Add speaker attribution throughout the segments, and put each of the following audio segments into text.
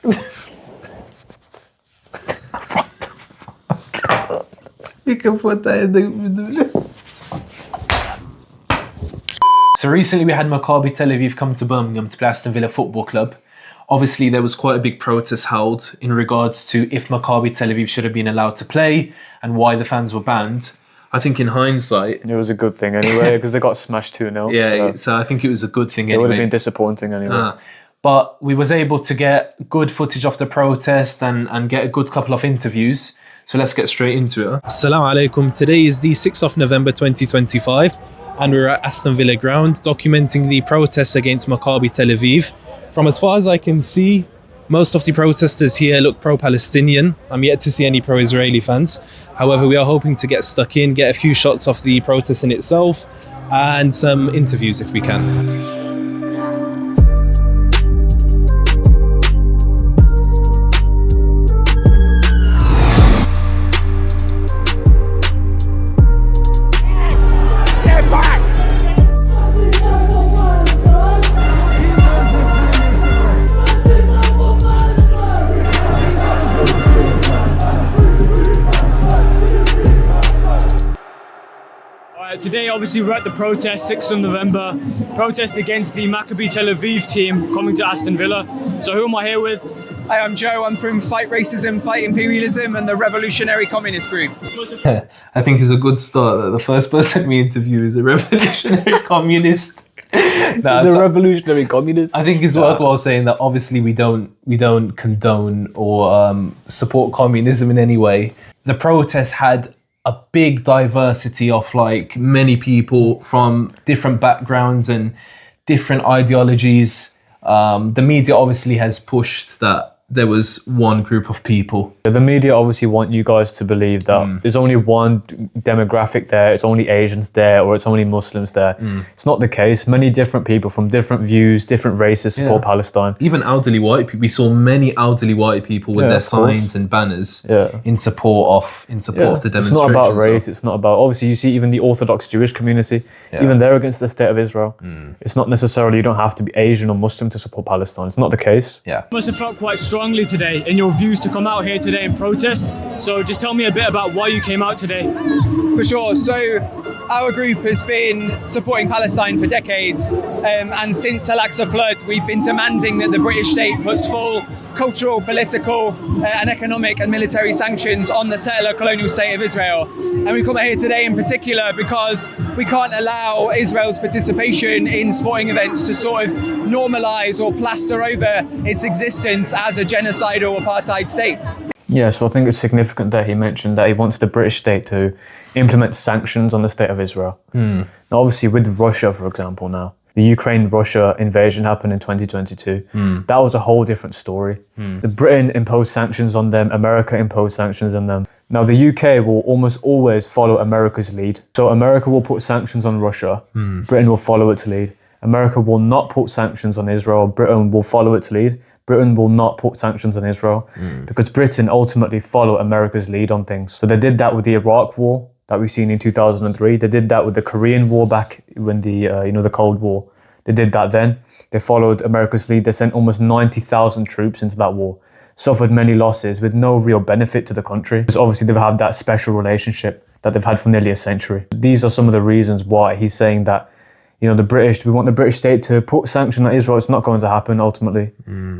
Speaker 1: You can put that in the... So recently we had Maccabi Tel Aviv come to Birmingham to play Aston Villa Football Club. Obviously there was quite a big protest held in regards to if Maccabi Tel Aviv should have been allowed to play and why the fans were banned. I think in hindsight...
Speaker 2: It was a good thing anyway, because they got smashed 2-0.
Speaker 1: Yeah, so I think it was a good thing anyway.
Speaker 2: It would have been disappointing anyway.
Speaker 1: But we was able to get good footage of the protest and get a good couple of interviews. So let's get straight into it. Assalamu alaikum. Today is the 6th of November 2025 and we're at Aston Villa ground documenting the protests against Maccabi Tel Aviv. From as far as I can see, most of the protesters here look pro-Palestinian. I'm yet to see any pro-Israeli fans. However, we are hoping to get stuck in, get a few shots of the protest in itself and some interviews if we can.
Speaker 3: Today, obviously, we're at the protest, 6th of November, protest against the Maccabi Tel Aviv team coming to Aston Villa. So who am I here with?
Speaker 4: Hi, I'm Joe. I'm from Fight Racism, Fight Imperialism and the Revolutionary Communist Group.
Speaker 1: I think it's a good start that the first person we interview is a revolutionary communist.
Speaker 2: He's a revolutionary communist.
Speaker 1: I think it's worthwhile saying that obviously we don't condone or support communism in any way. The protest had a big diversity of like many people from different backgrounds and different ideologies. The media obviously has pushed that there was one group of people.
Speaker 2: The media obviously want you guys to believe that there's only one demographic there, it's only Asians there, or it's only Muslims there. It's not the case. Many different people from different views, different races support Palestine.
Speaker 1: Even elderly white people. We saw many elderly white people with their signs and banners in support of the demonstration.
Speaker 2: It's not about race, it's not about... Obviously, you see even the Orthodox Jewish community, even they're against the state of Israel. It's not necessarily, you don't have to be Asian or Muslim to support Palestine. It's not the case.
Speaker 1: Yeah.
Speaker 3: Must have felt quite strongly today in your views to come out here today and protest. So just tell me a bit about why you came out today.
Speaker 4: For sure. So our group has been supporting Palestine for decades. And since Al-Aqsa flood, we've been demanding that the British state puts full cultural, political and economic and military sanctions on the settler colonial state of Israel. And we come out here today in particular because we can't allow Israel's participation in sporting events to sort of normalise or plaster over its existence as a genocidal apartheid state.
Speaker 2: Yeah, so I think it's significant that he mentioned that he wants the British state to implement sanctions on the state of Israel. Now, obviously with Russia, for example, now, the Ukraine-Russia invasion happened in 2022. That was a whole different story. The Britain imposed sanctions on them, America imposed sanctions on them. Now the UK will almost always follow America's lead. So America will put sanctions on Russia, Britain will follow its lead. America will not put sanctions on Israel, Britain will follow its lead. Britain will not put sanctions on Israel because Britain ultimately follow America's lead on things. So they did that with the Iraq War that we've seen in 2003. They did that with the Korean War back when the Cold War. They did that then. They followed America's lead. They sent almost 90,000 troops into that war, suffered many losses with no real benefit to the country. Because obviously they've had that special relationship that they've had for nearly a century. These are some of the reasons why he's saying that, we want the British state to put sanctions on Israel. It's not going to happen ultimately.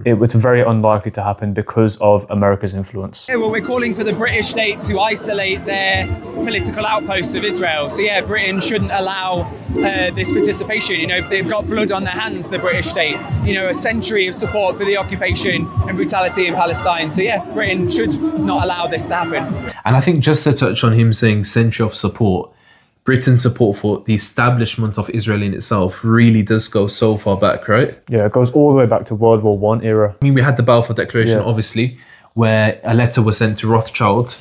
Speaker 2: It's very unlikely to happen because of America's influence.
Speaker 4: Yeah, well, we're calling for the British state to isolate their political outpost of Israel. So yeah, Britain shouldn't allow this participation. They've got blood on their hands, the British state. A century of support for the occupation and brutality in Palestine. So yeah, Britain should not allow this to happen.
Speaker 1: And I think just to touch on him saying century of support, Britain's support for the establishment of Israel in itself really does go so far back, right?
Speaker 2: Yeah, it goes all the way back to World War I era.
Speaker 1: I mean, we had the Balfour Declaration, obviously, where a letter was sent to Rothschild,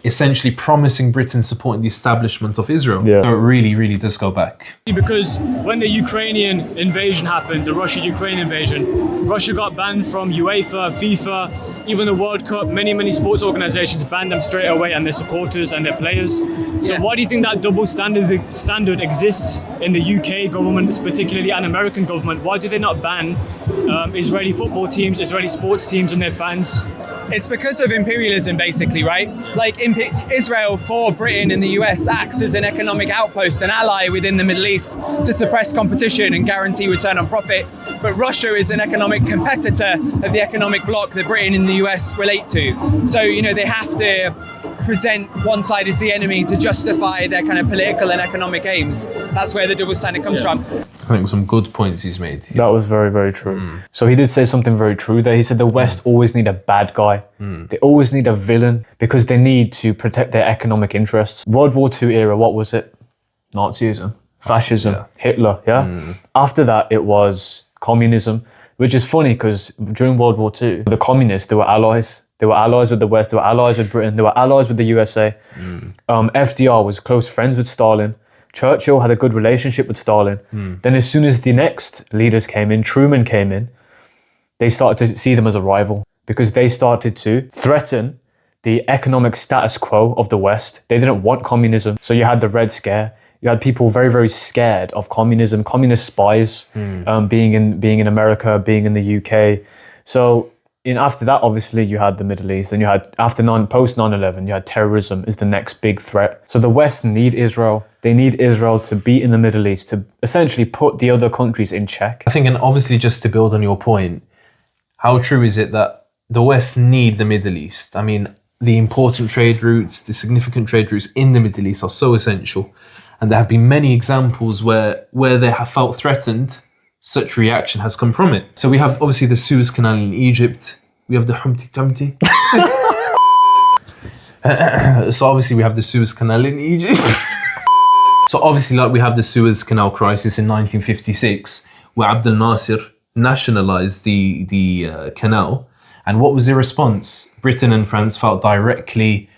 Speaker 1: essentially promising Britain support in the establishment of Israel. So it really, really does go back.
Speaker 3: Because when the Ukrainian invasion happened, the Russia-Ukraine invasion, Russia got banned from UEFA, FIFA, even the World Cup. Many sports organizations banned them straight away, and their supporters and their players. So why do you think that double standard exists in the UK government, particularly an American government? Why do they not ban Israeli football teams, Israeli sports teams and their fans?
Speaker 4: It's because of imperialism, basically, right? Like Israel for Britain and the US acts as an economic outpost, an ally within the Middle East to suppress competition and guarantee return on profit. But Russia is an economic competitor of the economic bloc that Britain and the US relate to. So, they have to present one side as the enemy to justify their kind of political and economic aims. That's where the double standard comes from.
Speaker 1: I think some good points he's made.
Speaker 2: That was very, very true. So he did say something very true there. He said the West always need a bad guy. They always need a villain because they need to protect their economic interests. World War II era, what was it? Nazism, fascism, Hitler, After that, it was communism, which is funny because during World War II, the communists, they were allies. They were allies with the West, they were allies with Britain, they were allies with the USA. FDR was close friends with Stalin. Churchill had a good relationship with Stalin. Then as soon as the next leaders came in, Truman came in, they started to see them as a rival because they started to threaten the economic status quo of the West. They didn't want communism. So you had the Red Scare. You had people very, very scared of communism, communist spies being in America, being in the UK. So after that, obviously, you had the Middle East, and you had post 9/11, you had terrorism is the next big threat. So the West need Israel. They need Israel to be in the Middle East to essentially put the other countries in check.
Speaker 1: I think, and obviously, just to build on your point, how true is it that the West need the Middle East? I mean, the important trade routes, the significant trade routes in the Middle East are so essential, and there have been many examples where they have felt threatened. Such reaction has come from it. So we have obviously the Suez Canal in Egypt. We have the Humpty Dumpty. So obviously we have the Suez Canal in Egypt. So obviously we have the Suez Canal crisis in 1956, where Abdel Nasser nationalized the canal. And what was the response? Britain and France felt directly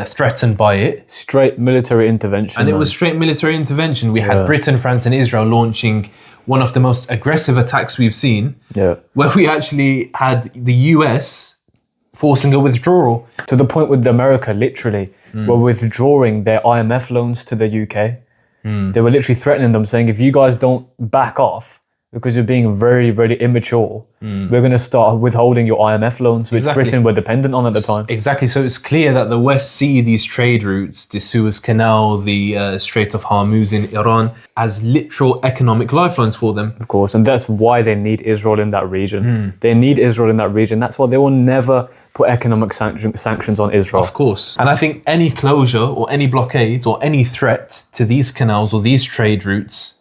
Speaker 1: threatened by it.
Speaker 2: Straight military intervention.
Speaker 1: And it was straight military intervention. We had Britain, France and Israel launching one of the most aggressive attacks we've seen, where we actually had the US forcing a withdrawal.
Speaker 2: To the point with America, literally, were withdrawing their IMF loans to the UK. They were literally threatening them, saying, if you guys don't back off, because you're being very, very immature, we're going to start withholding your IMF loans, which Britain were dependent on at the time.
Speaker 1: Exactly. So it's clear that the West see these trade routes, the Suez Canal, the Strait of Hormuz in Iran, as literal economic lifelines for them.
Speaker 2: Of course. And that's why they need Israel in that region. They need Israel in that region. That's why they will never put economic sanctions on Israel.
Speaker 1: Of course. And I think any closure or any blockade or any threat to these canals or these trade routes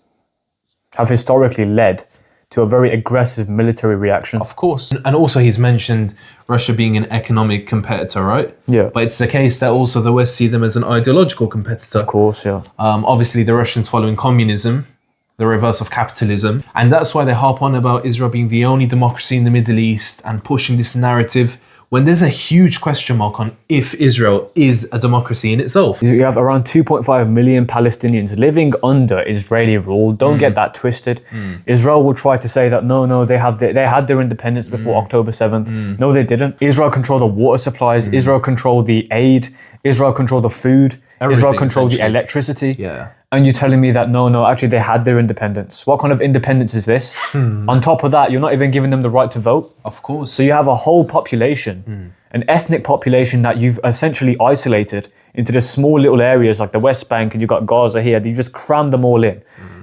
Speaker 2: have historically led to a very aggressive military reaction.
Speaker 1: Of course. And also he's mentioned Russia being an economic competitor, right?
Speaker 2: Yeah.
Speaker 1: But it's the case that also the West see them as an ideological competitor.
Speaker 2: Of course, yeah.
Speaker 1: Obviously the Russians following communism, the reverse of capitalism. And that's why they harp on about Israel being the only democracy in the Middle East and pushing this narrative when there's a huge question mark on if Israel is a democracy in itself.
Speaker 2: You have around 2.5 million Palestinians living under Israeli rule. Don't get that twisted. Israel will try to say that no, they had their independence before October 7th. No, they didn't. Israel controlled the water supplies. Israel controlled the aid. Israel controlled the food. Israel controlled the electricity.
Speaker 1: Yeah.
Speaker 2: And you're telling me that no, actually they had their independence. What kind of independence is this? On top of that, you're not even giving them the right to vote.
Speaker 1: Of course.
Speaker 2: So you have a whole population, an ethnic population that you've essentially isolated into the small little areas like the West Bank, and you've got Gaza here. You just crammed them all in.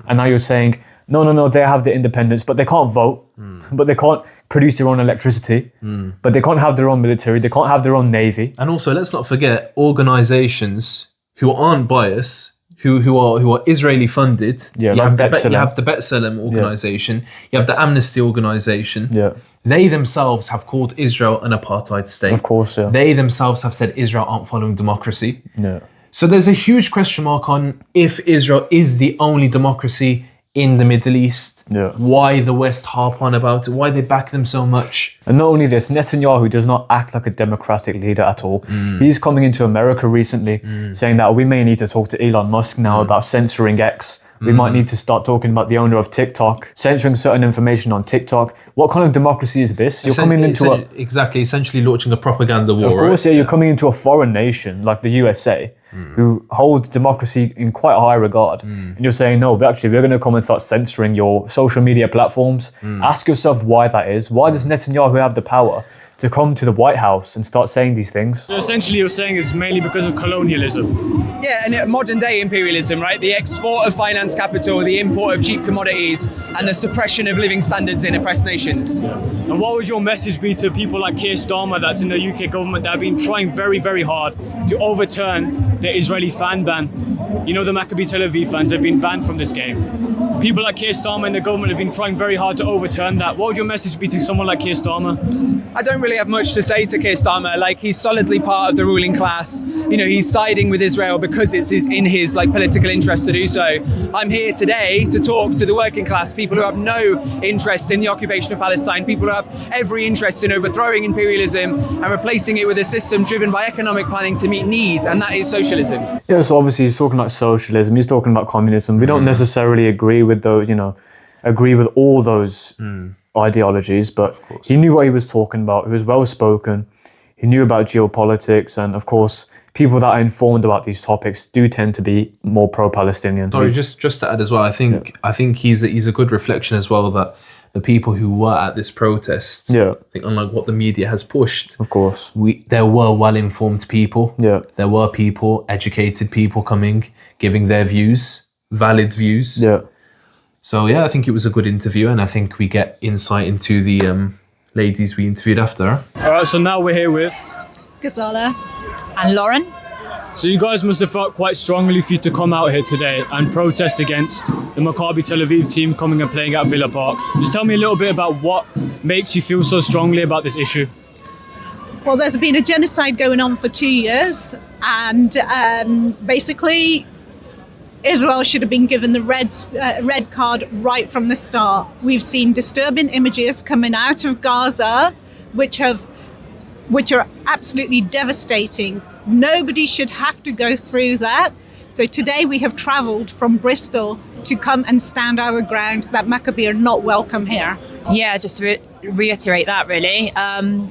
Speaker 2: And now you're saying, no, they have their independence, but they can't vote, but they can't produce their own electricity, but they can't have their own military, they can't have their own navy.
Speaker 1: And also, let's not forget organizations who aren't biased, who are Israeli funded.
Speaker 2: Yeah,
Speaker 1: you have the
Speaker 2: B'Tselem
Speaker 1: B'Tselem organization. You have the Amnesty organization.
Speaker 2: Yeah.
Speaker 1: They themselves have called Israel an apartheid state.
Speaker 2: Of course, yeah.
Speaker 1: They themselves have said Israel aren't following democracy.
Speaker 2: Yeah.
Speaker 1: So there's a huge question mark on if Israel is the only democracy in the Middle East.
Speaker 2: Yeah.
Speaker 1: Why the West harp on about it, why they back them so much.
Speaker 2: And not only this, Netanyahu does not act like a democratic leader at all. He's coming into America recently saying that we may need to talk to Elon Musk now about censoring X. We might need to start talking about the owner of TikTok, censoring certain information on TikTok. What kind of democracy is this? You're coming into
Speaker 1: essentially launching a propaganda war.
Speaker 2: Of course, right? You're coming into a foreign nation like the USA, who hold democracy in quite a high regard. And you're saying, no, but actually we're going to come and start censoring your social media platforms. Ask yourself why that is. Why does Netanyahu have the power to come to the White House and start saying these things?
Speaker 3: So essentially you're saying it's mainly because of colonialism.
Speaker 4: Yeah, and modern day imperialism, right? The export of finance capital, the import of cheap commodities, and the suppression of living standards in oppressed nations.
Speaker 3: And what would your message be to people like Keir Starmer that's in the UK government that have been trying very, very hard to overturn the Israeli fan ban? You know, the Maccabi Tel Aviv fans have been banned from this game. People like Keir Starmer in the government have been trying very hard to overturn that. What would your message be to someone like Keir Starmer?
Speaker 4: I don't really have much to say to Keir Starmer. Like, he's solidly part of the ruling class. You know, he's siding with Israel because it's in his political interest to do so. I'm here today to talk to the working class, people who have no interest in the occupation of Palestine, people who have every interest in overthrowing imperialism and replacing it with a system driven by economic planning to meet needs, and that is socialism.
Speaker 2: Yeah, so obviously he's talking about socialism, he's talking about communism. We don't necessarily agree with those, agree with all those ideologies, but he knew what he was talking about. He was well spoken. He knew about geopolitics, and of course, people that are informed about these topics do tend to be more pro-Palestinian.
Speaker 1: Sorry, just to add as well, I think he's a good reflection as well that the people who were at this protest, I think unlike what the media has pushed,
Speaker 2: of course,
Speaker 1: there were well-informed people.
Speaker 2: Yeah,
Speaker 1: there were people, educated people coming, giving their views, valid views.
Speaker 2: Yeah.
Speaker 1: So I think it was a good interview, and I think we get insight into the ladies we interviewed after.
Speaker 3: All right, so now we're here with
Speaker 5: Ghazala
Speaker 6: and Lauren.
Speaker 3: So you guys must have felt quite strongly for you to come out here today and protest against the Maccabi Tel Aviv team coming and playing at Villa Park. Just tell me a little bit about what makes you feel so strongly about this issue.
Speaker 5: Well, there's been a genocide going on for 2 years, and basically Israel should have been given the red card right from the start. We've seen disturbing images coming out of Gaza, which are absolutely devastating. Nobody should have to go through that. So today we have travelled from Bristol to come and stand our ground that Maccabi are not welcome here.
Speaker 6: Yeah, just to reiterate that really.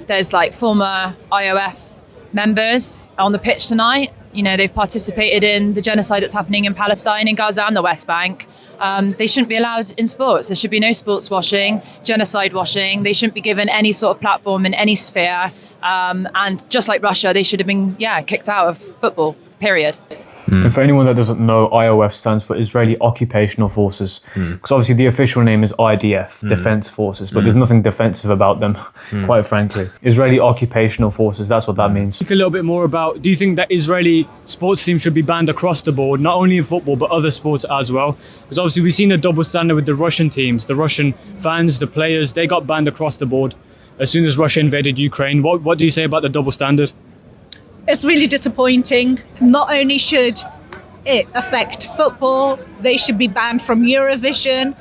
Speaker 6: There's former IOF members on the pitch tonight. They've participated in the genocide that's happening in Palestine, in Gaza and the West Bank. They shouldn't be allowed in sports. There should be no sports washing, genocide washing. They shouldn't be given any sort of platform in any sphere. And just like Russia, they should have been, kicked out of football, period.
Speaker 2: And for anyone that doesn't know, IOF stands for Israeli Occupational Forces, because obviously the official name is IDF, Defense Forces, but there's nothing defensive about them, quite frankly. Israeli Occupational Forces, that's what that means.
Speaker 3: Think a little bit more about, do you think that Israeli sports teams should be banned across the board, not only in football, but other sports as well? Because obviously we've seen a double standard with the Russian teams, the Russian fans, the players, they got banned across the board as soon as Russia invaded Ukraine. What do you say about the double standard?
Speaker 5: It's really disappointing. Not only should it affect football, they should be banned from Eurovision,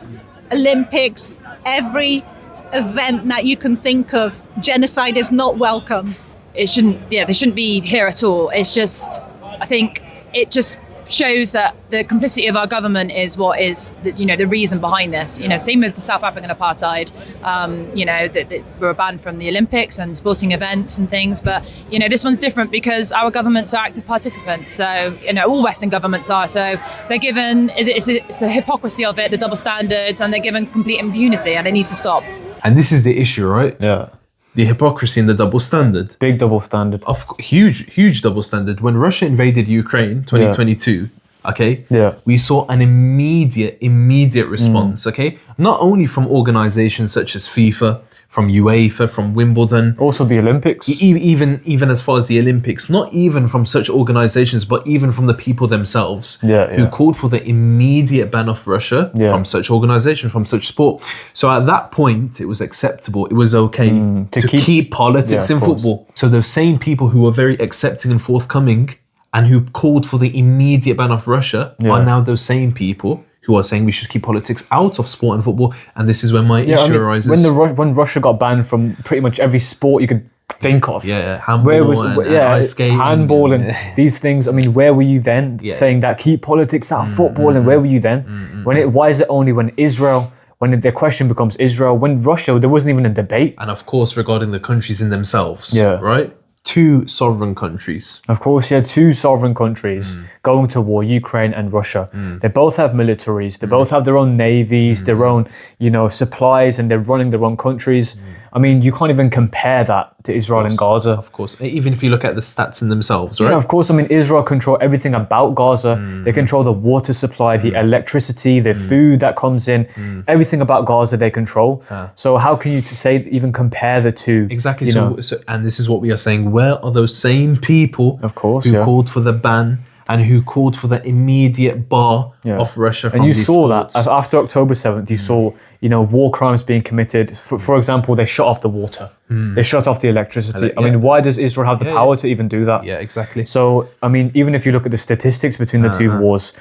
Speaker 5: Olympics, every event that you can think of. Genocide is not welcome.
Speaker 6: They shouldn't be here at all. It's just, I think it just shows that the complicity of our government is what is the reason behind this. Same with the South African apartheid. That we're banned from the Olympics and sporting events and things, but this one's different because our governments are active participants. So all Western governments are. So they're given it's the hypocrisy of it, the double standards, and they're given complete impunity, and it needs to stop.
Speaker 1: And this is the issue, right?
Speaker 2: Yeah.
Speaker 1: The hypocrisy and the double standard.
Speaker 2: Big double standard.
Speaker 1: Huge double standard. When Russia invaded Ukraine, 2022, we saw an immediate response, Not only from organizations such as FIFA, from UEFA, from Wimbledon.
Speaker 2: Also the Olympics.
Speaker 1: Even as far as the Olympics, not even from such organizations, but even from the people themselves who called for the immediate ban of Russia from such organizations, from such sport. So at that point, it was acceptable. It was okay to keep politics in football. So those same people who were very accepting and forthcoming and who called for the immediate ban of Russia are now those same people who are saying we should keep politics out of sport and football, and this is where my issue arises.
Speaker 2: When Russia got banned from pretty much every sport you could think of,
Speaker 1: handball and ice skating,
Speaker 2: handball and these things. I mean, where were you then saying that keep politics out of football? And where were you then? Why is it only when Israel? When the question becomes Israel, when Russia, there wasn't even a debate.
Speaker 1: And of course, regarding the countries in themselves, right? 2 sovereign countries.
Speaker 2: Of course, 2 sovereign countries going to war, Ukraine and Russia. They both have militaries. They both have their own navies, their own, supplies, and they're running their own countries. I mean, you can't even compare that to Israel and Gaza.
Speaker 1: Of course, even if you look at the stats in themselves, right?
Speaker 2: Yeah, of course. I mean, Israel control everything about Gaza. They control the water supply, the electricity, the food that comes in. Everything about Gaza they control. So how can you even compare the two?
Speaker 1: Exactly. So, and this is what we are saying. Where are those same people,
Speaker 2: of course,
Speaker 1: who called for the ban and who called for the immediate bar of Russia from these sports?
Speaker 2: That after October 7th, you saw, war crimes being committed. For example, they shut off the water. They shut off the electricity. I mean, why does Israel have the power to even do that?
Speaker 1: Yeah, exactly.
Speaker 2: So, I mean, even if you look at the statistics between the two wars,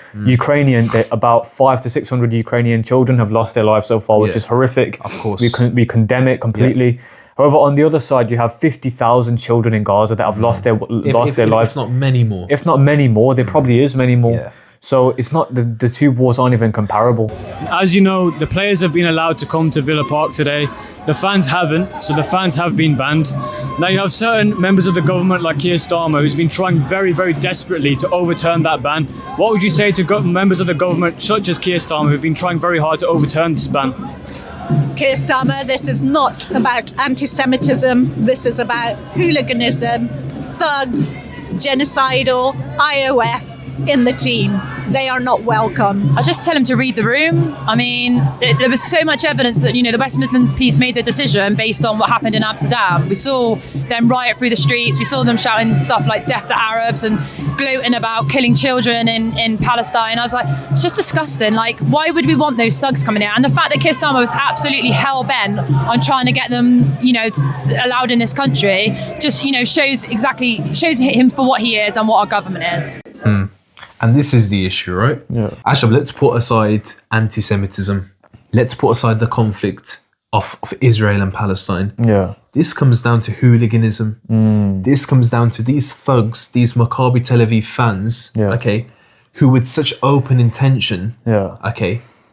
Speaker 2: about 500 to 600 Ukrainian children have lost their lives so far, which is horrific.
Speaker 1: Of course.
Speaker 2: We condemn it completely. However, on the other side, you have 50,000 children in Gaza that have lost their lives.
Speaker 1: If not many more.
Speaker 2: If not many more, there probably is many more. Yeah. So it's not the 2 wars aren't even comparable.
Speaker 3: As you know, the players have been allowed to come to Villa Park today. The fans haven't, so the fans have been banned. Now you have certain members of the government like Keir Starmer who's been trying very, very desperately to overturn that ban. What would you say to members of the government such as Keir Starmer who've been trying very hard to overturn this ban?
Speaker 5: Keir Starmer, this is not about anti-Semitism. This is about hooliganism, thugs, genocidal, IOF in the team. They are not welcome.
Speaker 6: I just tell him to read the room. I mean, there was so much evidence that, the West Midlands police made the decision based on what happened in Amsterdam. We saw them riot through the streets. We saw them shouting stuff like death to Arabs and gloating about killing children in Palestine. I was like, it's just disgusting. Like, why would we want those thugs coming in? And the fact that Keir Starmer was absolutely hell-bent on trying to get them, allowed in this country just, shows him for what he is and what our government is.
Speaker 1: And this is the issue, right?
Speaker 2: Yeah.
Speaker 1: Ashab, let's put aside anti-Semitism. Let's put aside the conflict of Israel and Palestine.
Speaker 2: Yeah.
Speaker 1: This comes down to hooliganism. This comes down to these thugs, these Maccabi Tel Aviv fans, who with such open intention,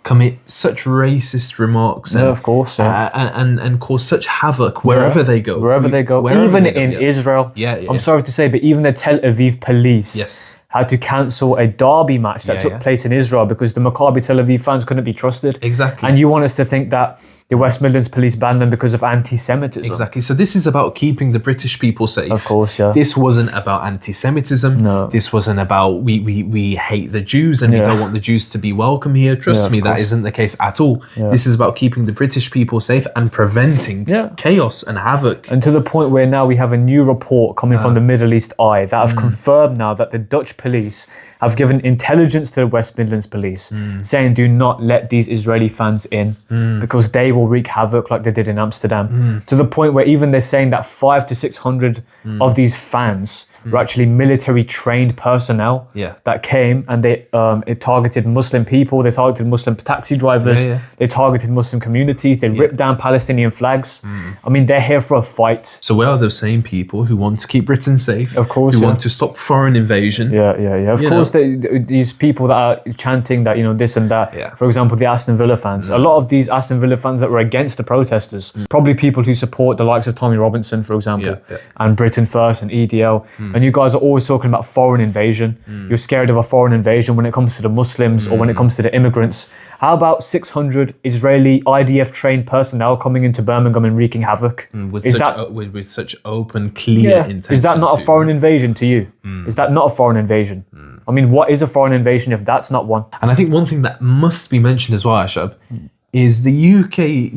Speaker 1: commit such racist remarks and,
Speaker 2: of course,
Speaker 1: and cause such havoc wherever they go.
Speaker 2: Even in Israel. I'm sorry to say, but even the Tel Aviv police had to cancel a derby match that took place in Israel because the Maccabi Tel Aviv fans couldn't be trusted.
Speaker 1: Exactly.
Speaker 2: And you want us to think that the West Midlands police banned them because of anti-Semitism.
Speaker 1: Exactly. So this is about keeping the British people safe.
Speaker 2: Of course, yeah.
Speaker 1: This wasn't about anti-Semitism.
Speaker 2: No.
Speaker 1: This wasn't about we hate the Jews and we don't want the Jews to be welcome here. Trust me, that isn't the case at all. Yeah. This is about keeping the British people safe and preventing chaos and havoc.
Speaker 2: And to the point where now we have a new report coming from the Middle East Eye that have confirmed now that the Dutch police have given intelligence to the West Midlands police saying do not let these Israeli fans in because they will wreak havoc like they did in Amsterdam. To the point where even they're saying that 500 to 600 of these fans were actually military trained personnel that came and they it targeted Muslim people, they targeted Muslim taxi drivers, they targeted Muslim communities, they ripped down Palestinian flags. I mean, they're here for a fight.
Speaker 1: So where are those same people who want to keep Britain safe?
Speaker 2: Of course,
Speaker 1: who want to stop foreign invasion?
Speaker 2: Of course, these people that are chanting that, this and that. For example, the Aston Villa fans. A lot of these Aston Villa fans that were against the protesters, probably people who support the likes of Tommy Robinson, for example, and Britain First and EDL. And you guys are always talking about foreign invasion. You're scared of a foreign invasion when it comes to the Muslims or when it comes to the immigrants. How about 600 Israeli IDF trained personnel coming into Birmingham and wreaking havoc?
Speaker 1: With such open, clear intention.
Speaker 2: Is that not a foreign invasion to you? Is that not a foreign invasion? I mean, what is a foreign invasion if that's not one?
Speaker 1: And I think one thing that must be mentioned as well, Ashab, is the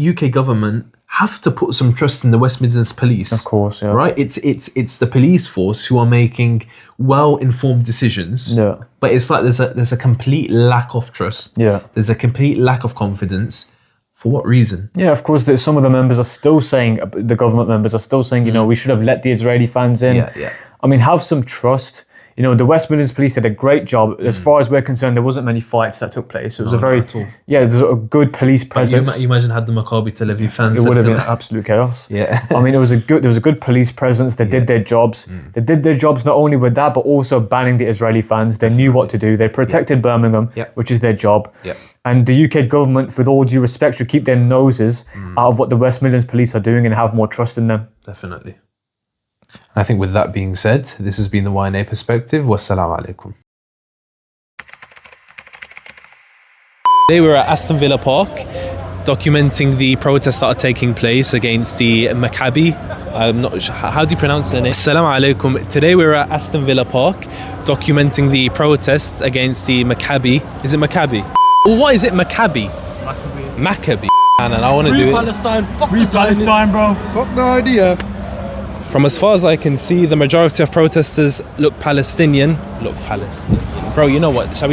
Speaker 1: UK government have to put some trust in the West Midlands police.
Speaker 2: Of course,
Speaker 1: right? It's the police force who are making well-informed decisions. But it's like there's a complete lack of trust. There's a complete lack of confidence. For what reason?
Speaker 2: Yeah, of course, some of the members are still saying, the government members are still saying, we should have let the Israeli fans in. I mean, have some trust. You know, the West Midlands police did a great job. As far as we're concerned, there wasn't many fights that took place. It was there's a good police presence.
Speaker 1: You imagine had the Maccabi Tel Aviv fans.
Speaker 2: It would have been absolute chaos.
Speaker 1: Yeah.
Speaker 2: I mean, there was a good police presence. They did their jobs. They did their jobs not only with that, but also banning the Israeli fans. They knew what to do. They protected Birmingham, which is their job.
Speaker 1: Yeah.
Speaker 2: And the UK government, with all due respect, should keep their noses out of what the West Midlands police are doing and have more trust in them.
Speaker 1: Definitely. I think with that being said, this has been the YNA Perspective. Wassalamu alaikum. Today we're at Aston Villa Park, documenting the protests that are taking place against the Maccabi. I'm not sure, how do you pronounce the name? Assalamu alaikum. Today we're at Aston Villa Park, documenting the protests against the Maccabi. Is it Maccabi? Or what is it, Maccabi? Maccabi. And I want to do it.
Speaker 7: Palestine, fuck Free Palestine, bro. Fuck the idea.
Speaker 1: From as far as I can see, the majority of protesters look Palestinian. Bro, you know what? Shall we